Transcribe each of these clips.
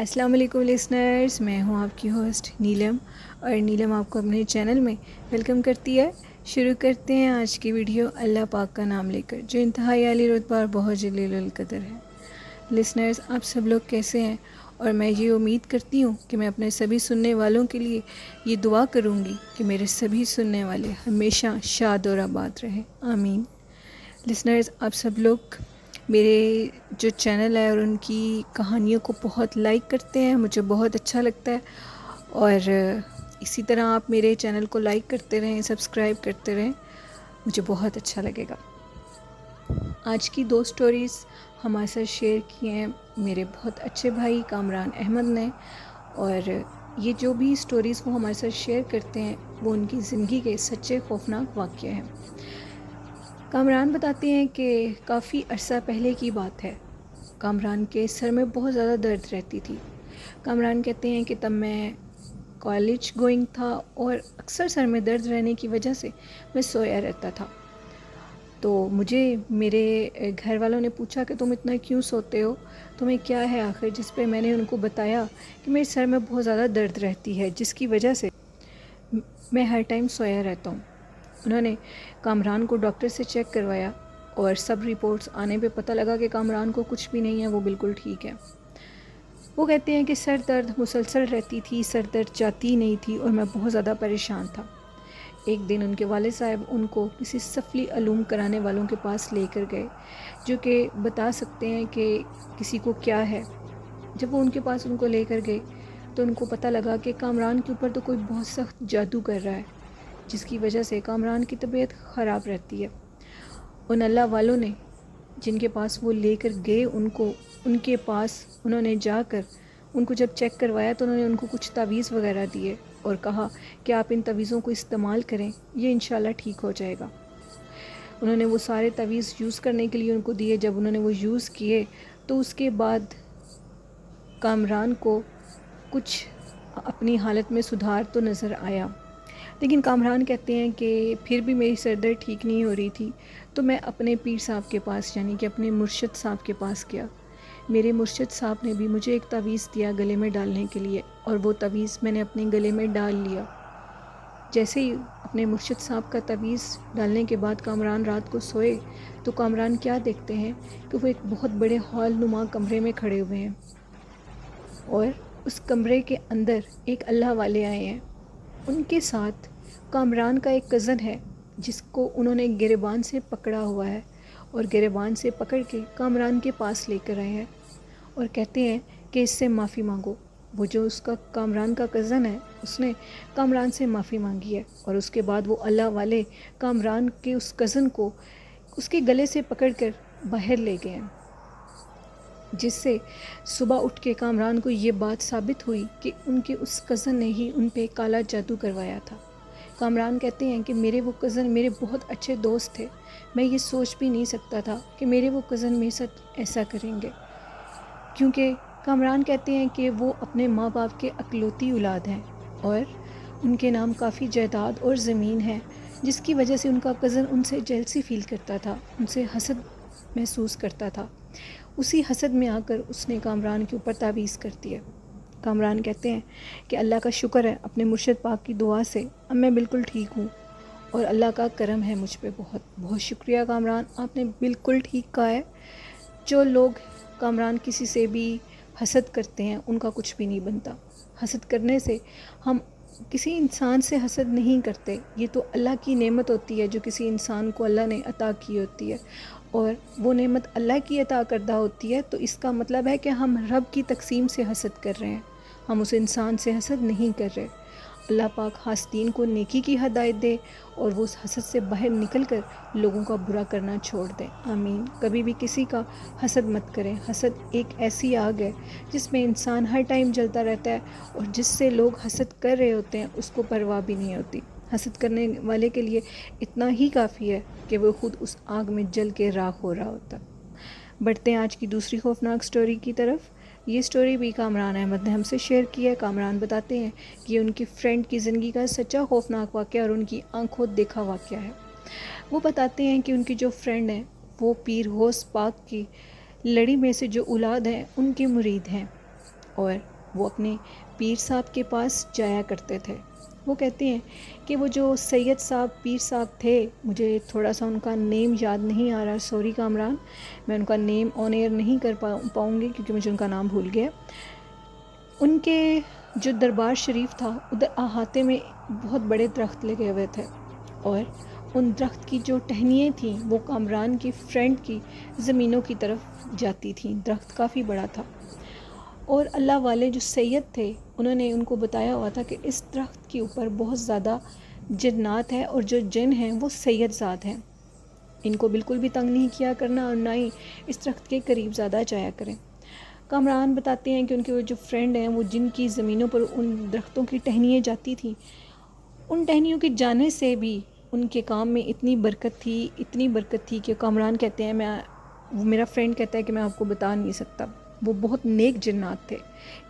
السلام علیکم لسنرز، میں ہوں آپ کی ہوسٹ نیلم، اور نیلم آپ کو اپنے چینل میں ویلکم کرتی ہے۔ شروع کرتے ہیں آج کی ویڈیو اللہ پاک کا نام لے کر، جو انتہائی عالی رتبہ اور بہت جلیل القدر ہے۔ لسنرز، آپ سب لوگ کیسے ہیں؟ اور میں یہ امید کرتی ہوں کہ میں اپنے سبھی سننے والوں کے لیے یہ دعا کروں گی کہ میرے سبھی سننے والے ہمیشہ شاد اور آباد رہیں، آمین۔ لسنرز، آپ سب لوگ میرے جو چینل ہے اور ان کی کہانیوں کو بہت لائک کرتے ہیں، مجھے بہت اچھا لگتا ہے، اور اسی طرح آپ میرے چینل کو لائک کرتے رہیں، سبسکرائب کرتے رہیں، مجھے بہت اچھا لگے گا۔ آج کی 2 سٹوریز ہمارے ساتھ شیئر کی ہیں میرے بہت اچھے بھائی کامران احمد نے، اور یہ جو بھی سٹوریز وہ ہمارے ساتھ شیئر کرتے ہیں وہ ان کی زندگی کے سچے خوفناک واقعے ہیں۔ کامران بتاتے ہیں کہ کافی عرصہ پہلے کی بات ہے، کامران کے سر میں بہت زیادہ درد رہتی تھی۔ کامران کہتے ہیں کہ تب میں کالج گوئنگ تھا اور اکثر سر میں درد رہنے کی وجہ سے میں سویا رہتا تھا۔ تو مجھے میرے گھر والوں نے پوچھا کہ تم اتنا کیوں سوتے ہو، تمہیں کیا ہے آخر؟ جس پہ میں نے ان کو بتایا کہ میرے سر میں بہت زیادہ درد رہتی ہے، جس کی وجہ سے میں ہر ٹائم سویا رہتا ہوں۔ انہوں نے کامران کو ڈاکٹر سے چیک کروایا اور سب رپورٹس آنے پہ پتہ لگا کہ کامران کو کچھ بھی نہیں ہے، وہ بالکل ٹھیک ہے۔ وہ کہتے ہیں کہ سر درد مسلسل رہتی تھی، سر درد جاتی نہیں تھی، اور میں بہت زیادہ پریشان تھا۔ ایک دن ان کے والد صاحب ان کو کسی سفلی علوم کرانے والوں کے پاس لے کر گئے، جو کہ بتا سکتے ہیں کہ کسی کو کیا ہے۔ جب وہ ان کے پاس ان کو لے کر گئے تو ان کو پتہ لگا کہ کامران کے اوپر تو کوئی بہت سخت جادو کر رہا ہے، جس کی وجہ سے کامران کی طبیعت خراب رہتی ہے۔ ان اللہ والوں نے جن کے پاس وہ لے کر گئے ان کے پاس انہوں نے جا کر ان کو جب چیک کروایا تو انہوں نے ان کو کچھ تعویذ وغیرہ دیے اور کہا کہ آپ ان تعویذوں کو استعمال کریں، یہ انشاءاللہ ٹھیک ہو جائے گا۔ انہوں نے وہ سارے تعویذ یوز کرنے کے لیے ان کو دیے۔ جب انہوں نے وہ یوز کیے تو اس کے بعد کامران کو کچھ اپنی حالت میں سدھار تو نظر آیا، لیکن کامران کہتے ہیں کہ پھر بھی میری سر درد ٹھیک نہیں ہو رہی تھی، تو میں اپنے پیر صاحب کے پاس یعنی کہ اپنے مرشد صاحب کے پاس گیا۔ میرے مرشد صاحب نے بھی مجھے ایک تعویذ دیا گلے میں ڈالنے کے لیے، اور وہ تعویذ میں نے اپنے گلے میں ڈال لیا۔ جیسے ہی اپنے مرشد صاحب کا تعویذ ڈالنے کے بعد کامران رات کو سوئے تو کامران کیا دیکھتے ہیں کہ وہ ایک بہت بڑے ہال نما کمرے میں کھڑے ہوئے ہیں، اور اس کمرے کے اندر ایک اللہ والے آئے ہیں۔ ان کے ساتھ کامران کا ایک کزن ہے جس کو انہوں نے گریبان سے پکڑا ہوا ہے، اور گریبان سے پکڑ کے کامران کے پاس لے کر آئے ہیں اور کہتے ہیں کہ اس سے معافی مانگو۔ وہ جو اس کا کامران کا کزن ہے اس نے کامران سے معافی مانگی ہے، اور اس کے بعد وہ اللہ والے کامران کے اس کزن کو اس کے گلے سے پکڑ کر باہر لے گئے ہیں، جس سے صبح اٹھ کے کامران کو یہ بات ثابت ہوئی کہ ان کے اس کزن نے ہی ان پہ کالا جادو کروایا تھا۔ کامران کہتے ہیں کہ میرے وہ کزن میرے بہت اچھے دوست تھے، میں یہ سوچ بھی نہیں سکتا تھا کہ میرے وہ کزن میرے ساتھ ایسا کریں گے، کیونکہ کامران کہتے ہیں کہ وہ اپنے ماں باپ کے اکلوتی اولاد ہیں، اور ان کے نام کافی جائیداد اور زمین ہے، جس کی وجہ سے ان کا کزن ان سے جیلسی فیل کرتا تھا، ان سے حسد محسوس کرتا تھا۔ اسی حسد میں آ کر اس نے کامران کے اوپر تعویذ کر دیا۔ کامران کہتے ہیں کہ اللہ کا شکر ہے اپنے مرشد پاک کی دعا سے اب میں بالکل ٹھیک ہوں، اور اللہ کا کرم ہے مجھ پہ بہت بہت شکریہ کامران، آپ نے بالکل ٹھیک کہا ہے۔ جو لوگ کامران کسی سے بھی حسد کرتے ہیں ان کا کچھ بھی نہیں بنتا۔ حسد کرنے سے ہم کسی انسان سے حسد نہیں کرتے، یہ تو اللہ کی نعمت ہوتی ہے جو کسی انسان کو اللہ نے عطا کی ہوتی ہے، اور وہ نعمت اللہ کی عطا کردہ ہوتی ہے، تو اس کا مطلب ہے کہ ہم رب کی تقسیم سے حسد کر رہے ہیں، ہم اس انسان سے حسد نہیں کر رہے۔ اللہ پاک حاسدین کو نیکی کی ہدایت دے اور وہ اس حسد سے باہر نکل کر لوگوں کا برا کرنا چھوڑ دیں، آمین۔ کبھی بھی کسی کا حسد مت کریں۔ حسد ایک ایسی آگ ہے جس میں انسان ہر ٹائم جلتا رہتا ہے، اور جس سے لوگ حسد کر رہے ہوتے ہیں اس کو پرواہ بھی نہیں ہوتی۔ حسد کرنے والے کے لیے اتنا ہی کافی ہے کہ وہ خود اس آگ میں جل کے راکھ ہو رہا ہوتا۔ بڑھتے ہیں آج کی دوسری خوفناک سٹوری کی طرف۔ یہ سٹوری بھی کامران احمد نے ہم سے شیئر کی ہے۔ کامران بتاتے ہیں کہ یہ ان کی فرینڈ کی زندگی کا سچا خوفناک واقعہ اور ان کی آنکھوں دیکھا واقعہ ہے۔ وہ بتاتے ہیں کہ ان کی جو فرینڈ ہیں وہ پیر غوث پاک کی لڑی میں سے جو اولاد ہیں ان کے مرید ہیں، اور وہ اپنے پیر صاحب کے پاس جایا کرتے تھے۔ وہ کہتے ہیں کہ وہ جو سید صاحب پیر صاحب تھے، مجھے تھوڑا سا ان کا نیم یاد نہیں آ رہا، سوری کامران، میں ان کا نیم آن ایئر نہیں کر پاؤں گی کیونکہ مجھے ان کا نام بھول گیا۔ ان کے جو دربار شریف تھا ادھر احاطے میں بہت بڑے درخت لگے ہوئے تھے، اور ان درخت کی جو ٹہنیاں تھیں وہ کامران کی فرینڈ کی زمینوں کی طرف جاتی تھیں۔ درخت کافی بڑا تھا، اور اللہ والے جو سید تھے انہوں نے ان کو بتایا ہوا تھا کہ اس درخت کے اوپر بہت زیادہ جنات ہیں، اور جو جن ہیں وہ سید ذات ہیں، ان کو بالکل بھی تنگ نہیں کیا کرنا اور نہ ہی اس درخت کے قریب زیادہ جایا کریں۔ کامران بتاتے ہیں کہ ان کے وہ جو فرینڈ ہیں وہ جن کی زمینوں پر ان درختوں کی ٹہنیاں جاتی تھیں، ان ٹہنیوں کے جانے سے بھی ان کے کام میں اتنی برکت تھی کہ کامران کہتے ہیں وہ میرا فرینڈ کہتا ہے کہ میں آپ کو بتا نہیں سکتا، وہ بہت نیک جنات تھے،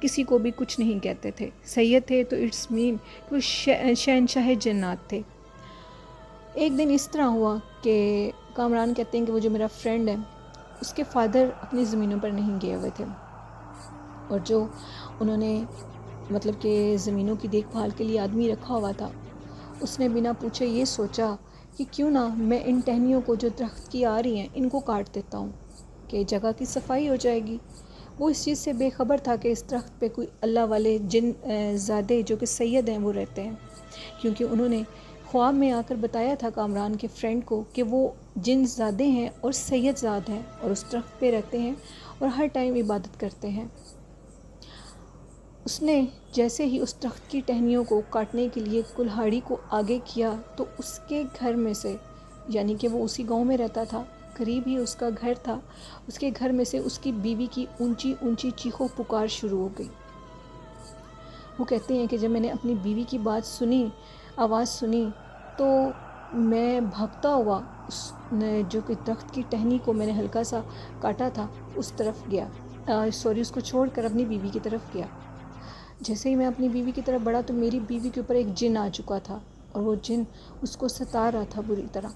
کسی کو بھی کچھ نہیں کہتے تھے، سید تھے تو اٹس مین کہ وہ شہنشاہ جنات تھے۔ ایک دن اس طرح ہوا کہ کامران کہتے ہیں کہ وہ جو میرا فرینڈ ہے اس کے فادر اپنی زمینوں پر نہیں گئے ہوئے تھے، اور جو انہوں نے مطلب کہ زمینوں کی دیکھ بھال کے لیے آدمی رکھا ہوا تھا، اس نے بنا پوچھے یہ سوچا کہ کیوں نہ میں ان ٹہنیوں کو جو درخت کی آ رہی ہیں ان کو کاٹ دیتا ہوں کہ جگہ کی صفائی ہو جائے گی۔ وہ اس چیز سے بے خبر تھا کہ اس درخت پہ کوئی اللہ والے جن زادے جو کہ سید ہیں وہ رہتے ہیں، کیونکہ انہوں نے خواب میں آ کر بتایا تھا کامران کے فرینڈ کو کہ وہ جن زادے ہیں اور سید زاد ہیں، اور اس درخت پہ رہتے ہیں اور ہر ٹائم عبادت کرتے ہیں۔ اس نے جیسے ہی اس درخت کی ٹہنیوں کو کاٹنے کے لیے کلہاڑی کو آگے کیا تو اس کے گھر میں سے، یعنی کہ وہ اسی گاؤں میں رہتا تھا، قریب ہی اس کا گھر تھا، اس کے گھر میں سے اس کی بیوی کی اونچی اونچی چیخو پکار شروع ہو گئی۔ وہ کہتے ہیں کہ جب میں نے اپنی بیوی کی آواز سنی تو میں بھاگتا ہوا اس جو کہ درخت کی ٹہنی کو میں نے ہلکا سا کاٹا تھا اس طرف گیا، اس کو چھوڑ کر اپنی بیوی کی طرف گیا۔ جیسے ہی میں اپنی بیوی کی طرف بڑھا تو میری بیوی کے اوپر ایک جن آ چکا تھا، اور وہ جن اس کو ستا رہا تھا بری طرح۔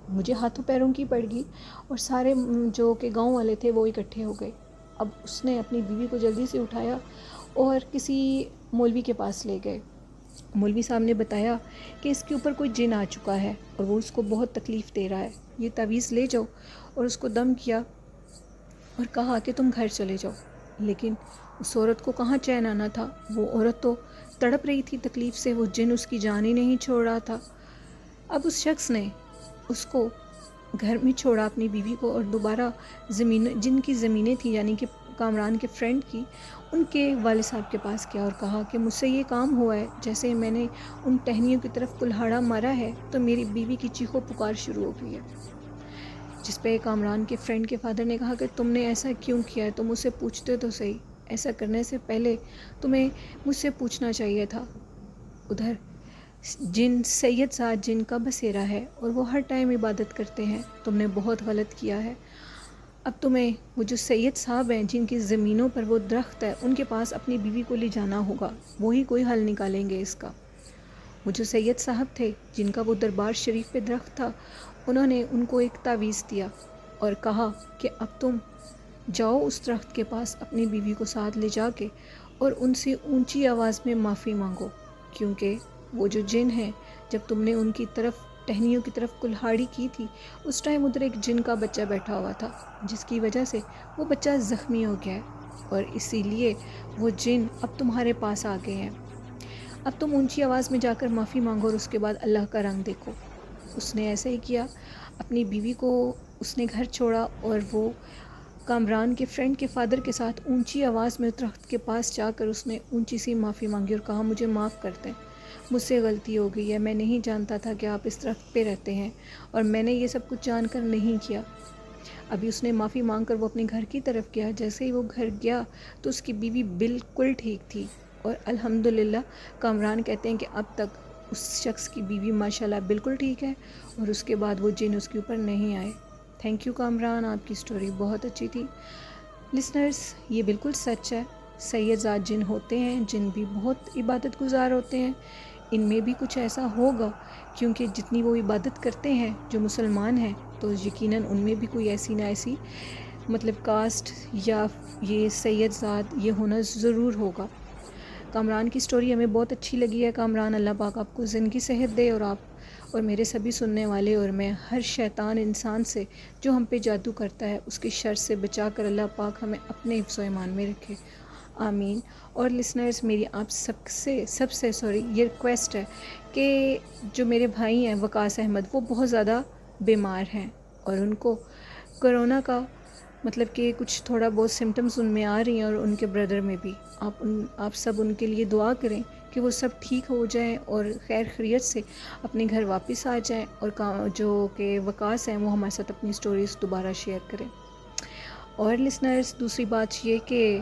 مجھے ہاتھوں پیروں کی پڑ گئی، اور سارے جو کہ گاؤں والے تھے وہ اکٹھے ہو گئے۔ اب اس نے اپنی بیوی کو جلدی سے اٹھایا اور کسی مولوی کے پاس لے گئے۔ مولوی صاحب نے بتایا کہ اس کے اوپر کوئی جن آ چکا ہے اور وہ اس کو بہت تکلیف دے رہا ہے، یہ تعویذ لے جاؤ، اور اس کو دم کیا اور کہا کہ تم گھر چلے جاؤ۔ لیکن اس عورت کو کہاں چین آنا تھا، وہ عورت تو تڑپ رہی تھی تکلیف سے، وہ جن اس کی جان ہی نہیں چھوڑ رہا تھا۔ اب اس شخص نے اس کو گھر میں چھوڑا اپنی بیوی کو، اور دوبارہ جن کی زمینیں تھیں یعنی کہ کامران کے فرینڈ کی، ان کے والد صاحب کے پاس گیا اور کہا کہ مجھ سے یہ کام ہوا ہے، جیسے میں نے ان ٹہنیوں کی طرف کلہاڑا مارا ہے تو میری بیوی کی چیخو پکار شروع ہو گئی ہے۔ جس پہ کامران کے فرینڈ کے فادر نے کہا کہ تم نے ایسا کیوں کیا ہے، تم مجھ سے پوچھتے تو صحیح، ایسا کرنے سے پہلے تمہیں مجھ سے پوچھنا چاہیے تھا۔ ادھر جن سید زاد جن کا بسیرا ہے اور وہ ہر ٹائم عبادت کرتے ہیں، تم نے بہت غلط کیا ہے۔ اب تمہیں وہ جو سید صاحب ہیں جن کی زمینوں پر وہ درخت ہے ان کے پاس اپنی بیوی کو لے جانا ہوگا، وہی کوئی حل نکالیں گے اس کا۔ وہ جو سید صاحب تھے جن کا وہ دربار شریف پہ درخت تھا، انہوں نے ان کو ایک تعویذ دیا اور کہا کہ اب تم جاؤ اس درخت کے پاس اپنی بیوی کو ساتھ لے جا کے اور ان سے اونچی آواز میں معافی مانگو، کیونکہ وہ جو جن ہیں جب تم نے ان کی طرف ٹہنیوں کی طرف کلہاڑی کی تھی اس ٹائم ادھر ایک جن کا بچہ بیٹھا ہوا تھا، جس کی وجہ سے وہ بچہ زخمی ہو گیا ہے، اور اسی لیے وہ جن اب تمہارے پاس آ گئے ہیں۔ اب تم اونچی آواز میں جا کر معافی مانگو اور اس کے بعد اللہ کا رنگ دیکھو۔ اس نے ایسا ہی کیا، اپنی بیوی کو اس نے گھر چھوڑا اور وہ کامران کے فرینڈ کے فادر کے ساتھ اونچی آواز میں درخت کے پاس جا کر اس نے اونچی سی معافی مانگی اور کہا مجھے معاف کر دیں، مجھ سے غلطی ہو گئی ہے، میں نہیں جانتا تھا کہ آپ اس درخت پہ رہتے ہیں اور میں نے یہ سب کچھ جان کر نہیں کیا۔ ابھی اس نے معافی مانگ کر وہ اپنے گھر کی طرف گیا، جیسے ہی وہ گھر گیا تو اس کی بیوی بالکل ٹھیک تھی، اور الحمدللہ کامران کہتے ہیں کہ اب تک اس شخص کی بیوی ماشاءاللہ بالکل ٹھیک ہے، اور اس کے بعد وہ جن اس کے اوپر نہیں آئے۔ تھینک یو کامران، آپ کی سٹوری بہت اچھی تھی۔ لسنرز، یہ بالکل سچ ہے، سید زاد جن ہوتے ہیں، جن بھی بہت عبادت گزار ہوتے ہیں، ان میں بھی کچھ ایسا ہوگا، کیونکہ جتنی وہ عبادت کرتے ہیں جو مسلمان ہیں تو یقیناً ان میں بھی کوئی ایسی نہ ایسی مطلب کاسٹ یا یہ سید زاد یہ ہونا ضرور ہوگا۔ کامران کی سٹوری ہمیں بہت اچھی لگی ہے. کامران اللہ پاک آپ کو زندگی صحت دے، اور آپ اور میرے سبھی سننے والے اور میں ہر شیطان انسان سے جو ہم پہ جادو کرتا ہے اس کی شر سے بچا کر اللہ پاک ہمیں اپنے حفظ و ایمان میں رکھے، آمین. اور لسنرز، میری آپ سب سے یہ ریکویسٹ ہے کہ جو میرے بھائی ہیں وقاص احمد، وہ بہت زیادہ بیمار ہیں اور ان کو کرونا کا مطلب کہ کچھ تھوڑا بہت سمٹمز ان میں آ رہی ہیں، اور ان کے بردر میں بھی. آپ سب ان کے لیے دعا کریں کہ وہ سب ٹھیک ہو جائیں اور خیر خیریت سے اپنے گھر واپس آ جائیں، اور جو کہ وقاص ہیں وہ ہمارے ساتھ اپنی سٹوریز دوبارہ شیئر کریں. اور لسنرز، دوسری بات یہ کہ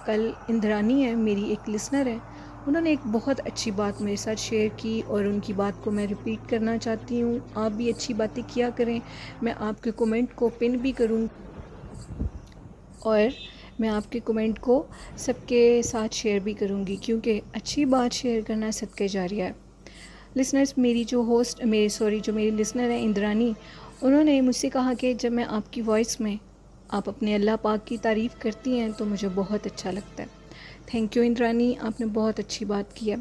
کل اندرانی ہے، میری ایک لسنر ہے، انہوں نے ایک بہت اچھی بات میرے ساتھ شیئر کی اور ان کی بات کو میں ریپیٹ کرنا چاہتی ہوں. آپ بھی اچھی باتیں کیا کریں. میں آپ کے کومنٹ کو پن بھی کروں اور میں آپ کے کومنٹ کو سب کے ساتھ شیئر بھی کروں گی، کیونکہ اچھی بات شیئر کرنا صدقہ جاریہ ہے. لسنرز، جو میری لسنر ہے اندرانی، انہوں نے مجھ سے کہا کہ جب میں آپ کی وائس میں آپ اپنے اللہ پاک کی تعریف کرتی ہیں تو مجھے بہت اچھا لگتا ہے. تھینک یو اندرانی، آپ نے بہت اچھی بات کی ہے.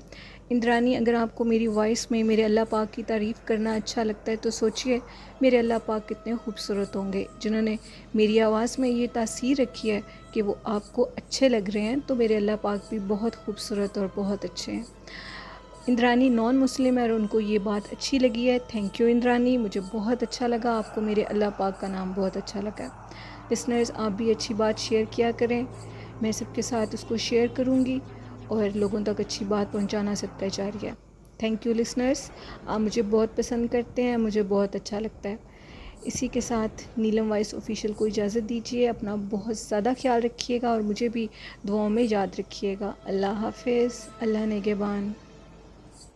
اندرانی، اگر آپ کو میری وائس میں میرے اللہ پاک کی تعریف کرنا اچھا لگتا ہے تو سوچئے میرے اللہ پاک کتنے خوبصورت ہوں گے، جنہوں نے میری آواز میں یہ تاثیر رکھی ہے کہ وہ آپ کو اچھے لگ رہے ہیں. تو میرے اللہ پاک بھی بہت خوبصورت اور بہت اچھے ہیں. اندرانی نان مسلم ہے اور ان کو یہ بات اچھی لگی ہے. تھینک یو اندرانی، مجھے بہت اچھا لگا، آپ کو میرے اللہ پاک کا نام بہت اچھا لگا. لسنرز، آپ بھی اچھی بات شیئر کیا کریں، میں سب کے ساتھ اس کو شیئر کروں گی، اور لوگوں تک اچھی بات پہنچانا صدقہ جاریہ ہے. تھینک یو لسنرز، آپ مجھے بہت پسند کرتے ہیں، مجھے بہت اچھا لگتا ہے. اسی کے ساتھ نیلم وائس آفیشیل کو اجازت دیجیے. اپنا بہت زیادہ خیال رکھیے گا اور مجھے بھی دعاؤں میں یاد رکھیے گا. اللہ حافظ، اللہ نگہبان.